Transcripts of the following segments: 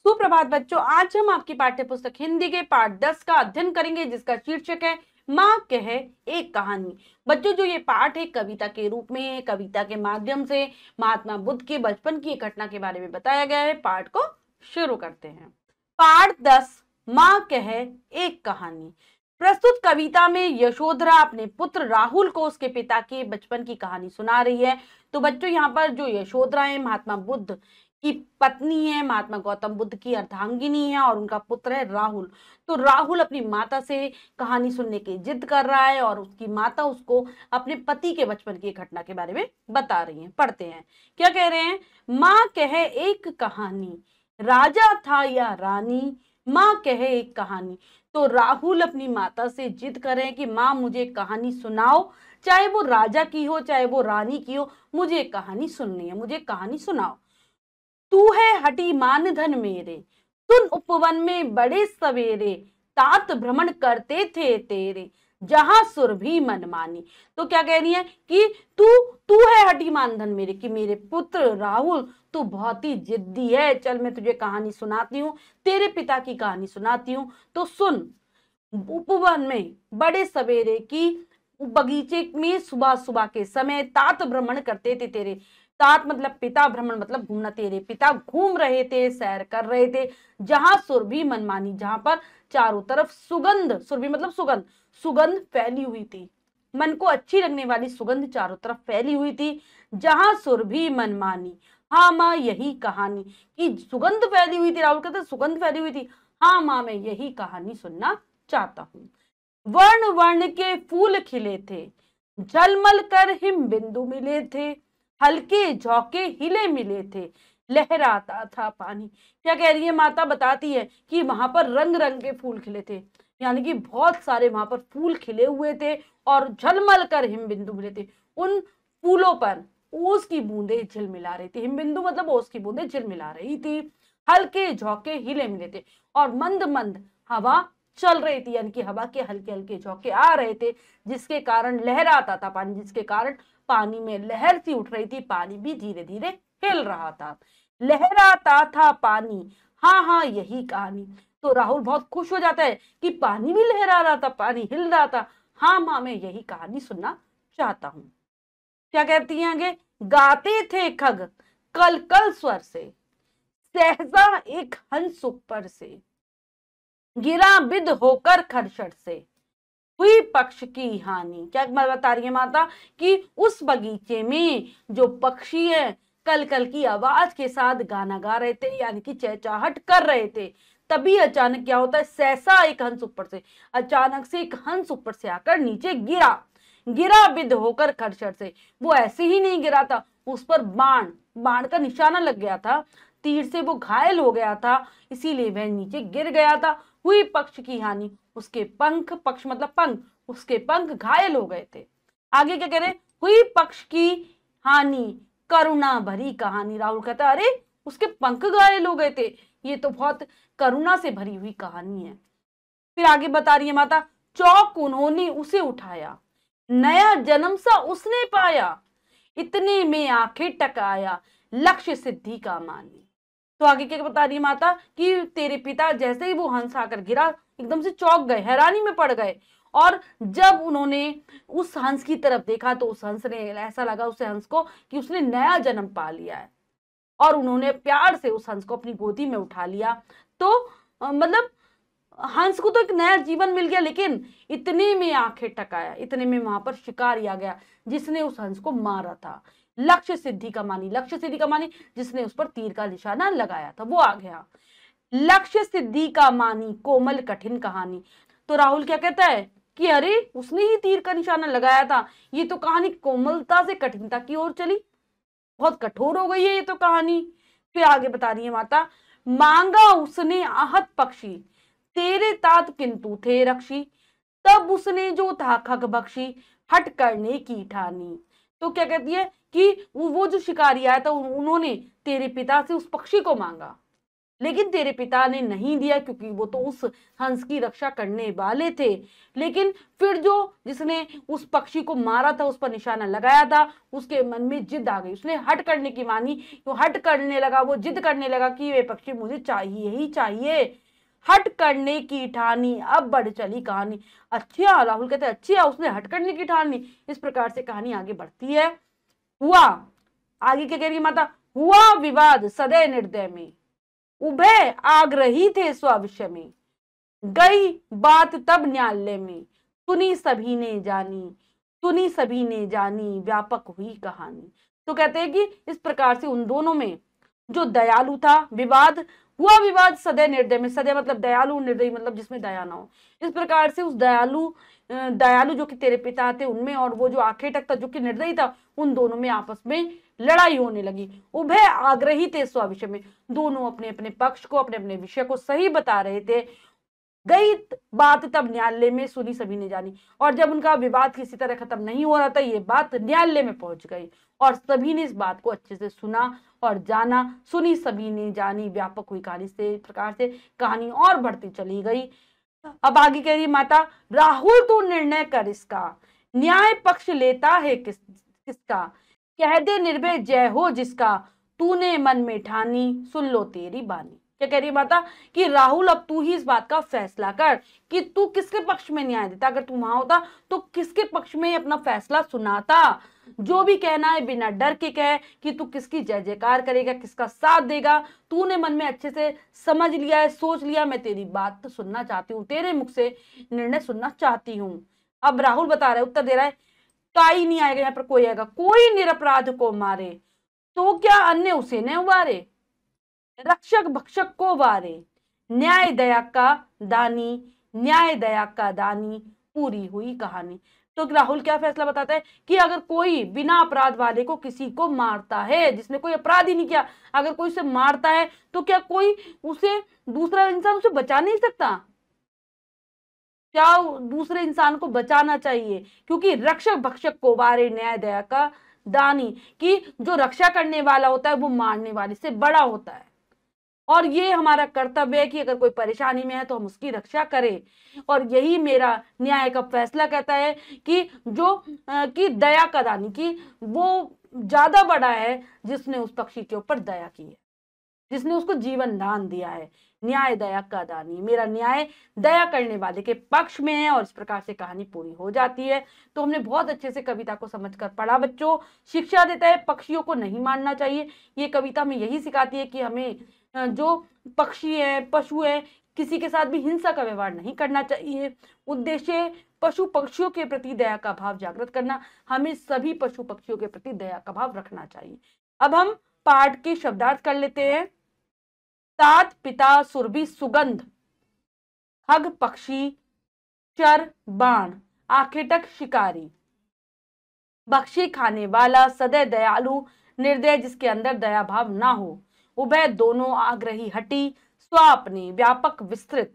सुप्रभात बच्चों, आज हम आपकी पाठ्य पुस्तक हिंदी के पाठ 10 का अध्ययन करेंगे, जिसका शीर्षक है माँ कहे एक कहानी। बच्चों, जो ये पाठ है कविता के रूप में है। कविता के माध्यम से महात्मा बुद्ध के बचपन की एक घटना के बारे में बताया गया है। पाठ को शुरू करते हैं। पाठ 10, माँ कहे एक कहानी। प्रस्तुत कविता में यशोधरा अपने पुत्र राहुल को उसके पिता के बचपन की कहानी सुना रही है। तो बच्चों, यहाँ पर जो यशोधरा है महात्मा बुद्ध की पत्नी है, महात्मा गौतम बुद्ध की अर्धांगिनी है और उनका पुत्र है राहुल। तो राहुल अपनी माता से कहानी सुनने की जिद कर रहा है और उसकी माता उसको अपने पति के बचपन की घटना के बारे में बता रही है। पढ़ते हैं, क्या कह रहे हैं। माँ कहे एक कहानी, राजा था या रानी, माँ कहे एक कहानी। तो राहुल अपनी माता से जिद कर रहे हैं कि माँ मुझे कहानी सुनाओ, चाहे वो राजा की हो चाहे वो रानी की हो, मुझे कहानी सुननी है, मुझे कहानी सुनाओ। तू है हटी मान धन मेरे, सुन उपवन में बड़े सवेरे, तात भ्रमण करते थे तेरे, जहां सुर भी मनमानी। तो क्या कह रही है कि तू तू है हटी मान धन मेरे, कि मेरे पुत्र राहुल तू बहुत ही जिद्दी है। चल मैं तुझे कहानी सुनाती हूँ, तेरे पिता की कहानी सुनाती हूँ। तो सुन, उपवन में बड़े सवेरे की बगीचे में सुबह सुबह के समय तात भ्रमण करते थे तेरे। तात मतलब पिता, भ्रमण मतलब घूमना। तेरे पिता घूम रहे थे, सैर कर रहे थे, जहां सुरभि मनमानी, जहां पर चारों तरफ सुगंध, सुरभि मतलब सुगंध, सुगंध फैली हुई थी। मन को अच्छी लगने वाली सुगंध चारों तरफ फैली हुई थी। जहां सुरभि मनमानी, हाँ माँ यही कहानी। कि सुगंध फैली हुई थी, राहुल कहते सुगंध फैली हुई थी। हाँ माँ मैं यही कहानी सुनना चाहता हूँ। वर्ण वर्ण के फूल खिले थे, झलमल कर हिम बिंदु मिले थे, हल्के झोंके हिले मिले थे, लहराता था पानी। क्या कह रही है माता, बताती है कि वहां पर रंग रंग के फूल खिले थे, यानी कि बहुत सारे वहां पर फूल खिले हुए थे और झलमल कर हिम बिंदु मिले थे। उन फूलों पर ओस की बूंदें झिलमिला रही थी। हिम बिंदु मतलब ओस की बूंदें झिलमिला रही थी। हल्के झोंके हिले मिले थे और मंद मंद हवा चल रही थी, यानी कि हवा के हल्के हल्के झोंके आ रहे थे, जिसके कारण लहराता था पानी, जिसके कारण पानी में लहर सी उठ रही थी। पानी भी धीरे धीरे हिल रहा था, लहराता था पानी। हाँ हाँ यही कहानी। तो राहुल बहुत खुश हो जाता है कि पानी भी लहरा रहा था, पानी हिल रहा था। हाँ माँ मैं यही कहानी सुनना चाहता हूँ। क्या कहती हैं आगे। गाते थे खग कल कल स्वर से, सहसा एक हंस ऊपर से, गिरा बिद होकर खरशट से, हुई पक्ष की हानि। क्या बता रही है माता कि उस बगीचे में जो पक्षी है कल कल की आवाज के साथ गाना गा रहे थे, यानी कि चहचहाट कर रहे थे। तभी अचानक क्या होता है, सहसा एक हंस ऊपर से, अचानक से एक हंस ऊपर से आकर नीचे गिरा। गिरा बिद होकर खरशट से, वो ऐसे ही नहीं गिरा था, उस पर बाण बाण का निशाना लग गया था, तीर से वो घायल हो गया था, इसीलिए वह नीचे गिर गया था। हुई पक्ष की हानि, उसके पंख, पक्ष मतलब पंख, उसके पंख घायल हो गए थे। आगे क्या कह रहे, हुई पक्ष की हानि, करुणा भरी कहानी। राहुल कहता है अरे उसके पंख घायल हो गए थे, ये तो बहुत करुणा से भरी हुई कहानी है। फिर आगे बता रही है माता, चौक उन्होंने उसे उठाया, नया जन्म सा उसने पाया, इतने में आंखें टकाया, लक्ष्य सिद्धि का मानी। तो आगे क्या बता रही है माता कि तेरे पिता जैसे ही वो हंस आकर गिरा, एकदम से चौंक गए, हैरानी में पड़ गए। और जब उन्होंने उस हंस की तरफ देखा तो उस हंस ने, ऐसा लगा उसे हंस को कि उसने नया जन्म पा लिया है, और उन्होंने प्यार से उस हंस को अपनी गोदी में उठा लिया। तो मतलब हंस को तो एक नया जीवन मिल गया, लेकिन इतने में आंखें टकाया, इतने में वहां पर शिकारी आ गया जिसने उस हंस को मारा था। लक्ष्य सिद्धि का मानी, लक्ष्य सिद्धि का मानी जिसने उस पर तीर का निशाना लगाया था, वो आ गया। लक्ष्य सिद्धि का मानी कोमल कठिन कहानी। तो राहुल क्या कहता है कि अरे उसने ही तीर का निशाना लगाया था, ये तो कहानी कोमलता से कठिनता की ओर चली, बहुत कठोर हो गई है ये तो कहानी। फिर आगे बता रही है माता, मांगा उसने आहत पक्षी, तेरे तात किंतु थे रक्षी, तब उसने जो था खग बख्शी, हट करने की ठानी। तो क्या कहती है कि वो जो शिकारी आया था उन्होंने तेरे पिता से उस पक्षी को मांगा, लेकिन तेरे पिता ने नहीं दिया, क्योंकि वो तो उस हंस की रक्षा करने वाले थे। लेकिन फिर जो जिसने उस पक्षी को मारा था, उस पर निशाना लगाया था, उसके मन में जिद आ गई, उसने हट करने की मानी। वो हट करने लगा, वो जिद करने लगा कि ये पक्षी मुझे चाहिए ही चाहिए। हट करने की ठानी, अब बढ़ चली कहानी। अच्छा, राहुल कहते हैं अच्छा उसने हट करने की ठानी। इस प्रकार से कहानी आगे बढ़ती है। हुआ, आगे क्या कह रही माता, हुआ विवाद सदै निर्दय में, उभय आग्रही थे स्विषय में, गई बात तब न्यायालय में, सुनी सभी ने जानी, सुनी सभी ने जानी, व्यापक हुई कहानी। तो कहते हैं कि इस प्रकार से उन दोनों में जो दयालु था, विवाद हुआ, विवाद सदै निर्दय में, सदै मतलब दयालु, निर्दयी मतलब जिसमें दया ना हो। इस प्रकार से उस दयालु जो कि तेरे पिता थे उनमें, और वो जो आखिर तक था जो कि निर्दयी था, उन दोनों में आपस में लड़ाई होने लगी। उभय आग्रही थे स्विषय में, दोनों अपने अपने पक्ष को, अपने अपने विषय को सही बता रहे थे। गई बात तब न्यायालय में, सुनी सभी ने जानी, और जब उनका विवाद किसी तरह खत्म नहीं हो रहा था, ये बात न्यायालय में पहुंच गई और सभी ने इस बात को अच्छे से सुना और जाना। सुनी सभी ने जानी, व्यापक हुई कहानी। से प्रकार से कहानी और बढ़ती चली गई। अब आगे कह रही माता, राहुल तू निर्णय कर इसका, न्याय पक्ष लेता है किसका, कह दे निर्भय जय हो जिसका, तूने मन में ठानी, सुन लो तेरी बानी। क्या कह रही माता कि राहुल अब तू ही इस बात का फैसला कर कि तू किसके पक्ष में न्याय देता। अगर तू वहां होता तो किसके पक्ष में अपना फैसला सुनाता। जो भी कहना है बिना डर के कह कि तू किसकी जय जयकार करेगा, किसका साथ देगा। तूने मन में अच्छे से समझ लिया है, सोच लिया, मैं तेरी बात सुनना चाहती हूँ, तेरे मुख से निर्णय सुनना चाहती हूँ। अब राहुल बता रहा है, उत्तर दे रहा है, काई नहीं आएगा यहाँ पर, कोई आएगा, कोई निरपराध को मारे तो क्या अन्य उसे न उबारे, रक्षक भक्षक को वारे, न्याय दया का दानी, न्याय दया का दानी, पूरी हुई कहानी। तो राहुल क्या फैसला बताता है कि अगर कोई बिना अपराध वाले को किसी को मारता है, जिसने कोई अपराध ही नहीं किया, अगर कोई उसे मारता है तो क्या कोई उसे, दूसरा इंसान उसे बचा नहीं सकता? क्या दूसरे इंसान को बचाना चाहिए, क्योंकि रक्षक भक्षक को वारे, न्याय दया का दानी, कि जो रक्षा करने वाला होता है वो मारने वाले से बड़ा होता है। और ये हमारा कर्तव्य है कि अगर कोई परेशानी में है तो हम उसकी रक्षा करें। और यही मेरा न्याय का फैसला कहता है कि जो कि दया का दानी, कि वो ज्यादा बड़ा है जिसने उस पक्षी के ऊपर दया की है, जिसने उसको जीवन दान दिया है। न्याय दया का दानी, मेरा न्याय दया करने वाले के पक्ष में है। और इस प्रकार से कहानी पूरी हो जाती है। तो हमने बहुत अच्छे से कविता को समझकर पढ़ा। बच्चों, शिक्षा देता है पक्षियों को नहीं मारना चाहिए। ये कविता हमें यही सिखाती है कि हमें जो पक्षी है, पशु है, किसी के साथ भी हिंसा का व्यवहार नहीं करना चाहिए। उद्देश्य पशु पक्षियों के प्रति दया का भाव जागृत करना। हमें सभी पशु पक्षियों के प्रति दया का भाव रखना चाहिए। अब हम पाठ के शब्दार्थ कर लेते हैं। तात पिता सुरभि सुगंध, खग पक्षी, चर बाण, आखेटक शिकारी, बख्शी खाने वाला, सदै दयालु, निर्दय जिसके अंदर दया भाव ना हो, उभय दोनों आग्रही हटी, स्वापने व्यापक विस्तृत,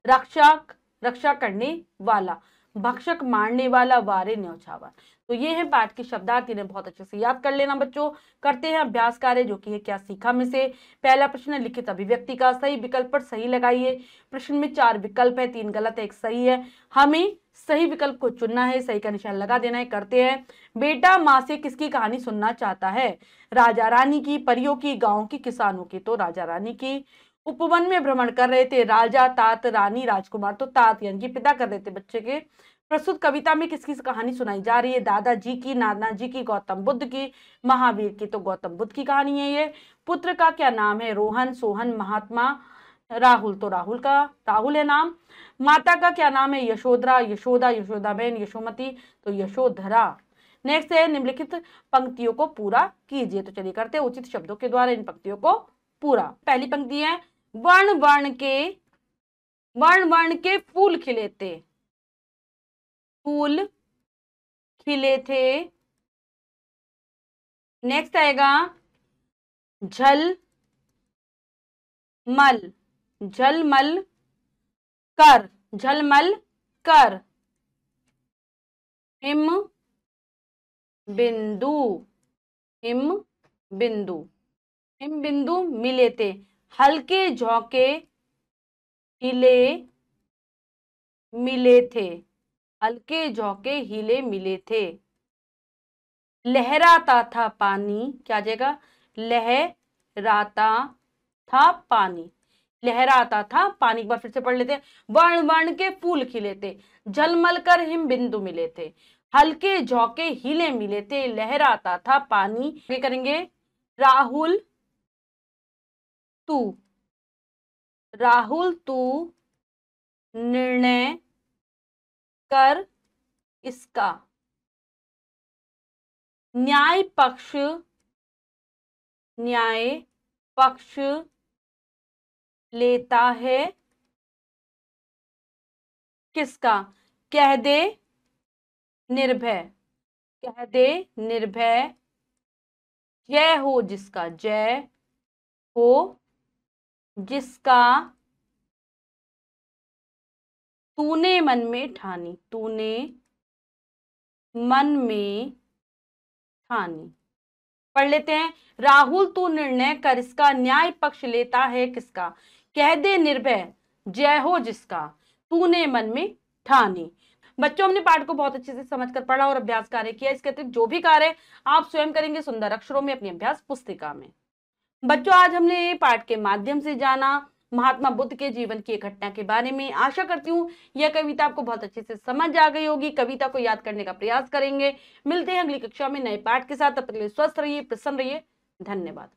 रक्षक रक्षा करने वाला, भक्षक मारने वाला, वारे न्यौछावर। तो ये है पाठ के शब्दार्थ, इन्हें बहुत अच्छे से याद कर लेना बच्चों। करते हैं अभ्यास कार्य, जो कि है क्या सीखा में से। पहला प्रश्न है, लिखित अभिव्यक्ति का सही विकल्प पर सही लगाइए। प्रश्न में 4 विकल्प है, 3 गलत है, 1 सही है। हमें सही विकल्प को चुनना है, सही का निशान लगा देना है। करते हैं। बेटा माँ से किसकी कहानी सुनना चाहता है? राजा रानी की, परियों की, गांव की, किसानों की। तो राजा रानी की। उपवन में भ्रमण कर रहे थे राजा, तात, रानी, राजकुमार। तो तात यानी कि पिता कर रहे थे बच्चे के। प्रस्तुत कविता में किसकी कहानी सुनाई जा रही है? दादाजी की, नाना जी की, गौतम बुद्ध की, महावीर की। तो गौतम बुद्ध की कहानी है ये। पुत्र का क्या नाम है? रोहन, सोहन, महात्मा, राहुल। तो राहुल है नाम। माता का क्या नाम है? यशोधरा, यशोदा, यशोदाबेन, यशोमती। तो यशोधरा। नेक्स्ट है, निम्नलिखित पंक्तियों को पूरा कीजिए। तो चलिए करते हैं उचित शब्दों के द्वारा इन पंक्तियों को पूरा। पहली पंक्ति है, वर्ण वर्ण के फूल खिले थे, फूल खिले थे। नेक्स्ट आएगा, झलमल, झलमल कर, झलमल कर। हिम बिंदु, हिम बिंदु, हिम बिंदु मिले थे। हल्के झोंके हिले मिले थे। हल्के झोंके हिले मिले थे। लहराता था पानी, क्या आ जाएगा? लहराता था पानी। लहराता था पानी। एक बार फिर से पढ़ लेते हैं। वर्ण वर्ण के फूल खिले थे, झलमल कर हिम बिंदु मिले थे, हल्के झोंके हिले मिले थे, लहराता था पानी। ये करेंगे। राहुल तू, राहुल तू निर्णय कर इसका, न्याय पक्ष, न्याय पक्ष लेता है किसका? कह दे निर्भय, कह दे निर्भय, जय हो जिसका, जय हो जिसका तूने मन में ठानी, तूने मन में ठानी। पढ़ लेते हैं। राहुल तू निर्णय कर इसका, न्याय पक्ष लेता है किसका, कह दे निर्भय, जय हो जिसका तूने मन में ठानी। बच्चों, हमने पाठ को बहुत अच्छे से समझकर पढ़ा और अभ्यास कार्य किया। इसके अतिरिक्त जो भी कार्य आप स्वयं करेंगे सुंदर अक्षरों में अपनी अभ्यास पुस्तिका में। बच्चों, आज हमने पाठ के माध्यम से जाना महात्मा बुद्ध के जीवन की एक घटना के बारे में। आशा करती हूँ यह कविता आपको बहुत अच्छे से समझ आ गई होगी। कविता को याद करने का प्रयास करेंगे। मिलते हैं अगली कक्षा में नए पाठ के साथ। तब तक के लिए स्वस्थ रहिए, प्रसन्न रहिए। धन्यवाद।